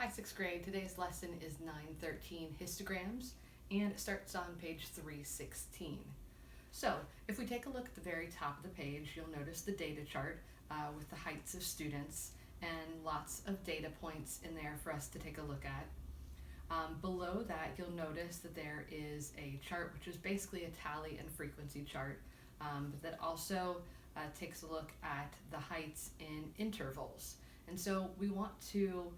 Hi, 6th grade. Today's lesson is 913 histograms, and it starts on page 316. So, if we take a look at the very top of the page, you'll notice the data chart with the heights of students and lots of data points in there for us to take a look at. Below that, you'll notice that there is a chart which is basically a tally and frequency chart, but that also takes a look at the heights in intervals. And so we want to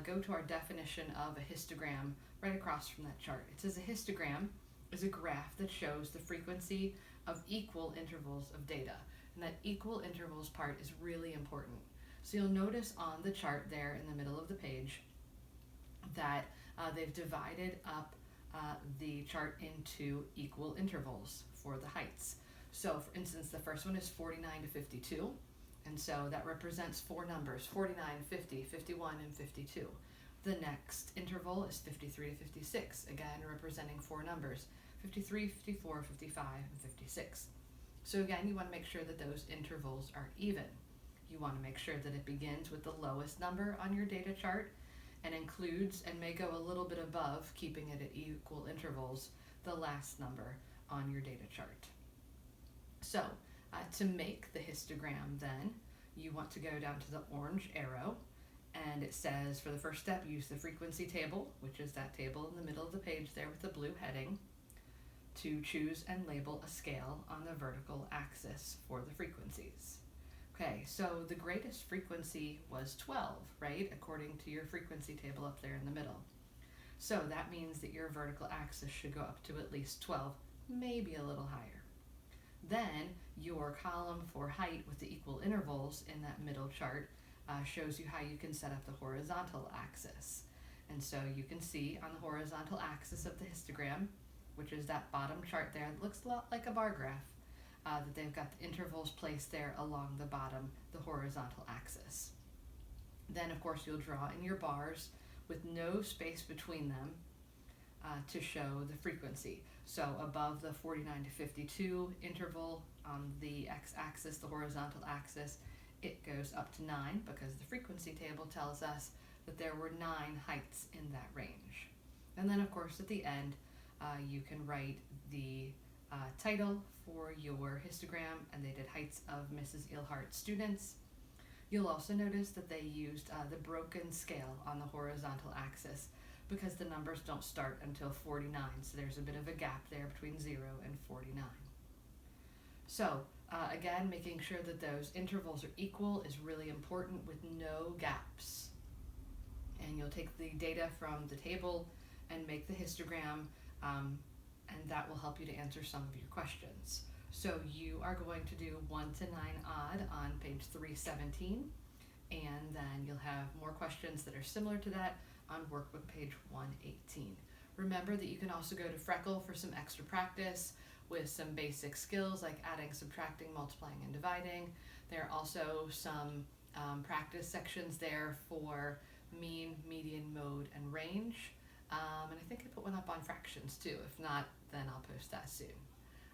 go to our definition of a histogram right across from that chart. It says a histogram is a graph that shows the frequency of equal intervals of data. And that equal intervals part is really important. So you'll notice on the chart there in the middle of the page that they've divided up the chart into equal intervals for the heights. So for instance, the first one is 49 to 52. And so that represents four numbers, 49, 50, 51, and 52. The next interval is 53 to 56, again representing four numbers, 53, 54, 55, and 56. So again, you want to make sure that those intervals are even. You want to make sure that it begins with the lowest number on your data chart and includes and may go a little bit above, keeping it at equal intervals, the last number on your data chart. So, to make the histogram then, you want to go down to the orange arrow, and it says for the first step, use the frequency table, which is that table in the middle of the page there with the blue heading, to choose and label a scale on the vertical axis for the frequencies. Okay, so the greatest frequency was 12, right, according to your frequency table up there in the middle. So that means that your vertical axis should go up to at least 12, maybe a little higher. Then your column for height with the equal intervals in that middle chart shows you how you can set up the horizontal axis. And so you can see on the horizontal axis of the histogram, which is that bottom chart there, it looks a lot like a bar graph, that they've got the intervals placed there along the bottom, the horizontal axis. Then of course you'll draw in your bars with no space between them to show the frequency. So above the 49 to 52 interval on the x-axis, the horizontal axis, it goes up to 9 because the frequency table tells us that there were 9 heights in that range. And then of course at the end you can write the title for your histogram, and they did heights of Mrs. Ilhart's students. You'll also notice that they used the broken scale on the horizontal axis because the numbers don't start until 49, so there's a bit of a gap there between 0 and 49. So again, making sure that those intervals are equal is really important with no gaps. And you'll take the data from the table and make the histogram, and that will help you to answer some of your questions. So you are going to do 1 to 9 odd on page 317, and then you'll have more questions that are similar to that on workbook page 118. Remember that you can also go to Freckle for some extra practice with some basic skills like adding, subtracting, multiplying, and dividing. There are also some practice sections there for mean, median, mode, and range. And I think I put one up on fractions too. If not, then I'll post that soon.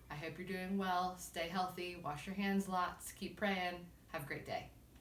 I hope you're doing well. Stay healthy, wash your hands lots, keep praying. Have a great day.